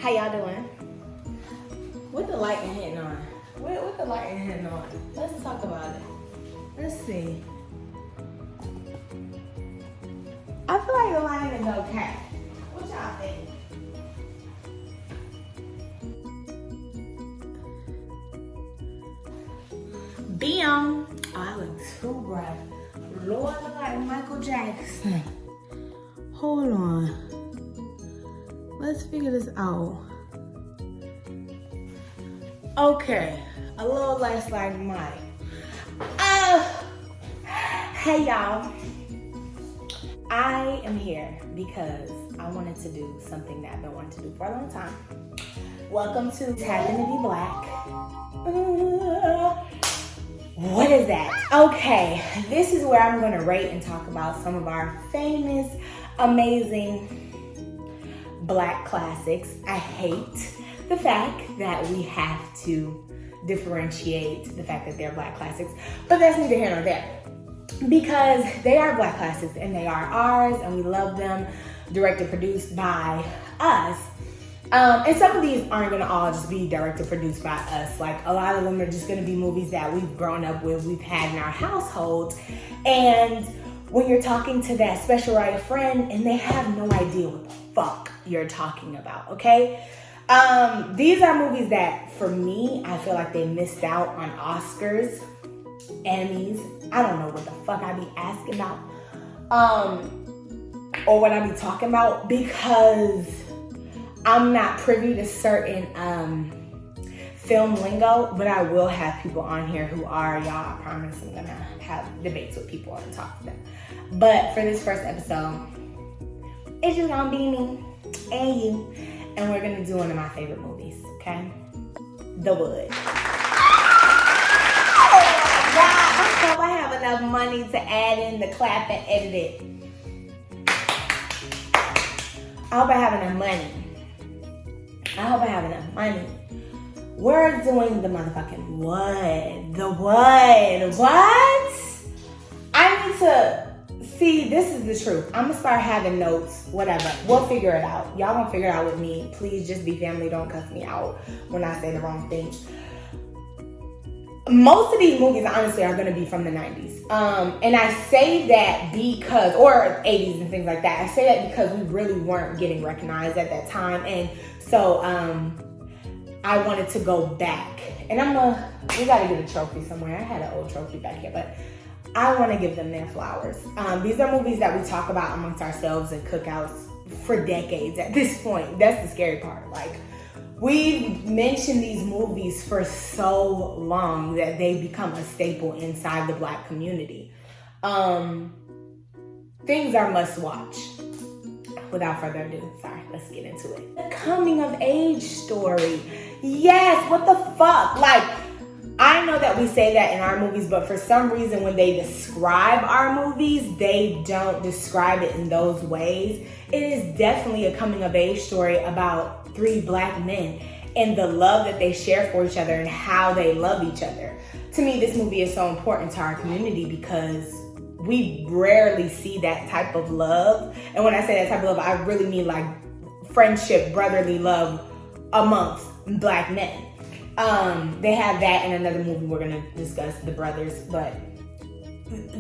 How y'all doing? What the lighting hitting on? What the lighting hitting on? Let's talk about it. Let's see. I feel like the lighting is okay. What y'all think? Bam! Oh, I look too bright. Lord, I look like Michael Jackson. Hold on. Let's figure this out. Okay, a little less like Mike. Hey y'all. I am here because I wanted to do something that I've been wanting to do for a long time. Welcome to Happen to Be Black. What is that? Okay, this is where I'm gonna rate and talk about some of our famous, amazing Black classics. I hate the fact that we have to differentiate the fact that they're Black classics, but that's neither here nor there. Because they are Black classics and they are ours and we love them, directed, produced by us. And some of these aren't gonna all just be directed, produced by us. Like a lot of them are just gonna be movies that we've grown up with, we've had in our households. And when you're talking to that special right friend and they have no idea what the fuck you're talking about, okay? These are movies that, for me, I feel like they missed out on Oscars, Emmys. I don't know what the fuck I be asking about, or what I be talking about, because I'm not privy to certain film lingo, but I will have people on here who are, y'all. I promise I'm gonna have debates with people and talk to them. But for this first episode, it's just gonna be me and you, and we're gonna do one of my favorite movies, okay? The Wood. I hope I have enough money to add in the clap and edit it. I hope I have enough money. We're doing the motherfucking Wood. The Wood. What? I need to see, this is the truth. I'm gonna start having notes, whatever. We'll figure it out. Y'all gonna figure it out with me. Please just be family. Don't cuss me out when I say the wrong thing. Most of these movies, honestly, are going to be from the 90s. And I say that because, or 80s and things like that. I say that because we really weren't getting recognized at that time. And so I wanted to go back. And we got to get a trophy somewhere. I had an old trophy back here, but I want to give them their flowers. These are movies that we talk about amongst ourselves and cookouts for decades at this point. That's the scary part. Like, we've mentioned these movies for so long that they become a staple inside the Black community. Things are must watch. Without further ado, sorry, let's get into it. The coming of age story. Yes, what the fuck? Like, I know that we say that in our movies, but for some reason when they describe our movies, they don't describe it in those ways. It is definitely a coming of age story about 3 Black men and the love that they share for each other and how they love each other. To me, this movie is so important to our community because we rarely see that type of love. And when I say that type of love, I really mean like friendship, brotherly love amongst Black men. They have that in another movie we're gonna discuss, The Brothers, but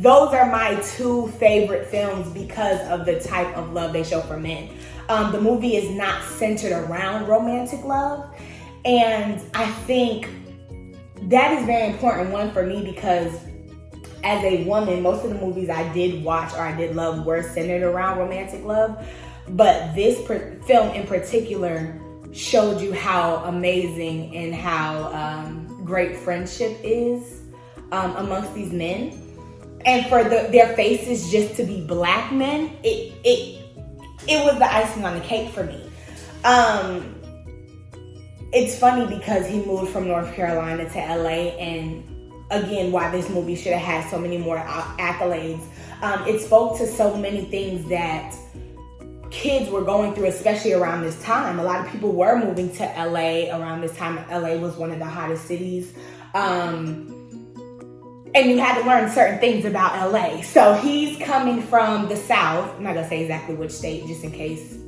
those are my 2 favorite films because of the type of love they show for men. The movie is not centered around romantic love, and I think that is very important, one, for me, because as a woman, most of the movies I did watch or I did love were centered around romantic love, but this film in particular showed you how amazing and how great friendship is amongst these men. And for their faces just to be Black men, it was the icing on the cake for me. It's funny because he moved from North Carolina to LA, and again, why this movie should have had so many more accolades. It spoke to so many things that kids were going through, especially around this time. A lot of people were moving to LA around this time. LA was one of the hottest cities. And you had to learn certain things about LA. So he's coming from the South. I'm not gonna say exactly which state, just in case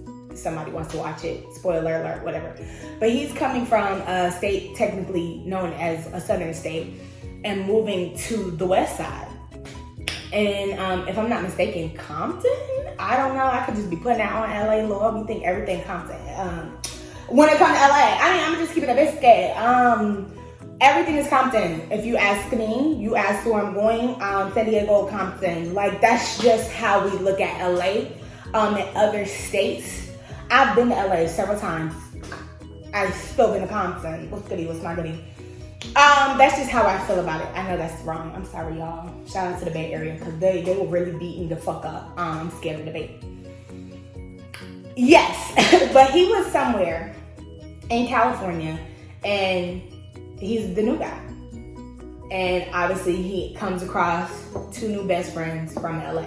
somebody wants to watch it. Spoiler alert, whatever. But he's coming from a state technically known as a southern state and moving to the west side. And if I'm not mistaken, Compton? I don't know. I could just be putting that on LA. Lord, we think everything Compton. When it comes to LA, I mean, I'm just keeping a biscuit. Everything is Compton. If you ask me, you ask who I'm going, San Diego, Compton. Like, that's just how we look at LA. In other states, I've been to LA several times. I've still been to Compton. What's goody? What's not goody? That's just how I feel about it. I know that's wrong. I'm sorry, y'all. Shout out to the Bay Area because they were really beating the fuck up. I'm scared of the Bay. Yes, but he was somewhere in California and he's the new guy. And obviously he comes across two new best friends from LA.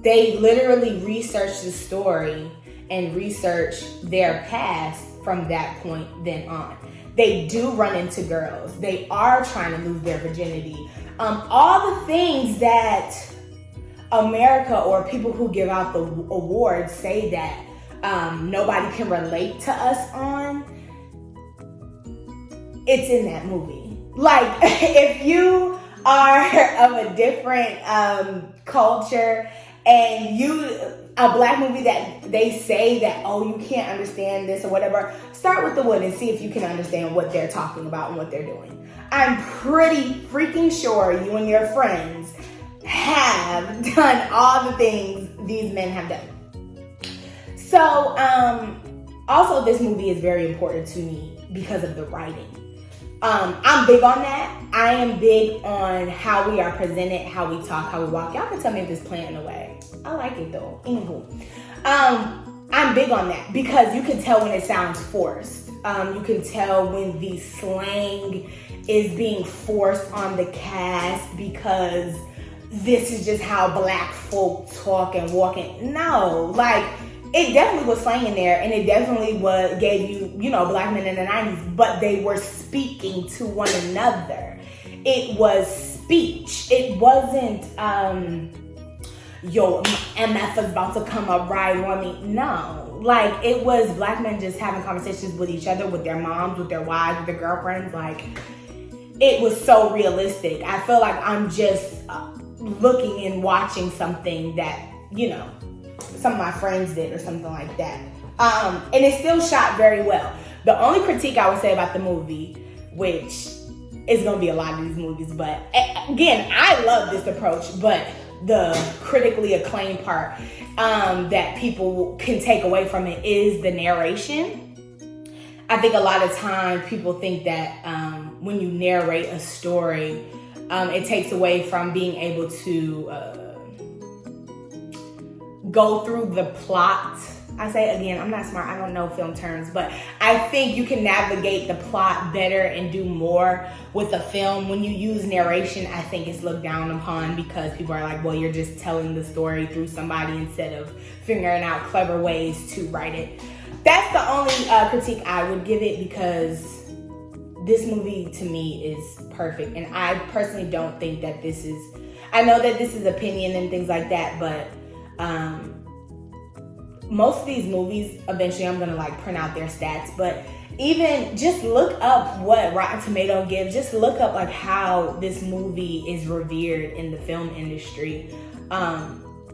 They literally researched the story and researched their past from that point then on. They do run into girls. They are trying to lose their virginity. All the things that America or people who give out the awards say that nobody can relate to us on, it's in that movie. Like, if you are of a different culture and a black movie that they say that, oh, you can't understand this or whatever, start with the one and see if you can understand what they're talking about and what they're doing. I'm pretty freaking sure you and your friends have done all the things these men have done. So, also this movie is very important to me because of the writing. I'm big on that. I am big on how we are presented, how we talk, how we walk. Y'all can tell me if it's playing away. I like it though. Anywho, I'm big on that because you can tell when it sounds forced. You can tell when the slang is being forced on the cast because this is just how black folk talk and walk. No, like, it definitely was slang in there, and it definitely gave you black men in the 90s, but they were speaking to one another. It was speech. It wasn't, MF is about to come up right on me. No. Like, it was black men just having conversations with each other, with their moms, with their wives, with their girlfriends. Like, it was so realistic. I feel like I'm just looking and watching something that, some of my friends did or something like that. And it's still shot very well. The only critique I would say about the movie, which is going to be a lot of these movies, but again, I love this approach, but the critically acclaimed part that people can take away from it is the narration. I think a lot of times people think that when you narrate a story, it takes away from being able to go through the plot. I say again, I'm not smart. I don't know film terms, but I think you can navigate the plot better and do more with a film. When you use narration, I think it's looked down upon because people are like, well, you're just telling the story through somebody instead of figuring out clever ways to write it. That's the only critique I would give it because this movie to me is perfect. And I personally don't think that I know that this is opinion and things like that, but most of these movies, eventually I'm gonna print out their stats, but even just look up what Rotten Tomato gives. Just look up how this movie is revered in the film industry.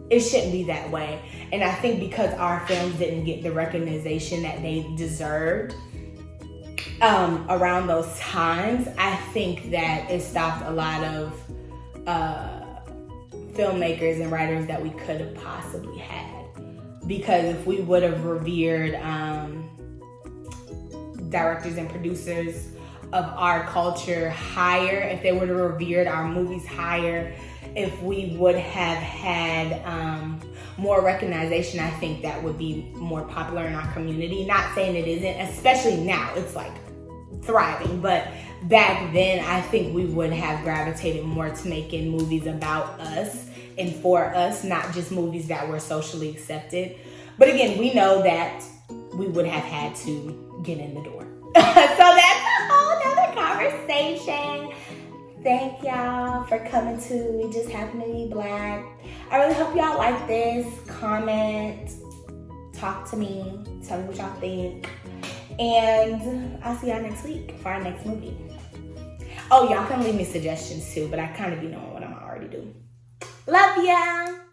It shouldn't be that way. And I think because our films didn't get the recognition that they deserved around those times, I think that it stopped a lot of filmmakers and writers that we could have possibly had. Because if we would have revered directors and producers of our culture higher, if they would have revered our movies higher, if we would have had more recognition, I think that would be more popular in our community. Not saying it isn't, especially now, it's thriving. But back then, I think we would have gravitated more to making movies about us and for us, not just movies that were socially accepted. But again, we know that we would have had to get in the door. So that's a whole nother conversation. Thank y'all for coming to We Just Happen to Be Black. I really hope y'all like this. Comment, Talk to me. Tell me what y'all think. And I'll see y'all next week for our next movie. Oh, y'all can leave me suggestions too, but I kind of be knowing what I'm already doing. Love ya!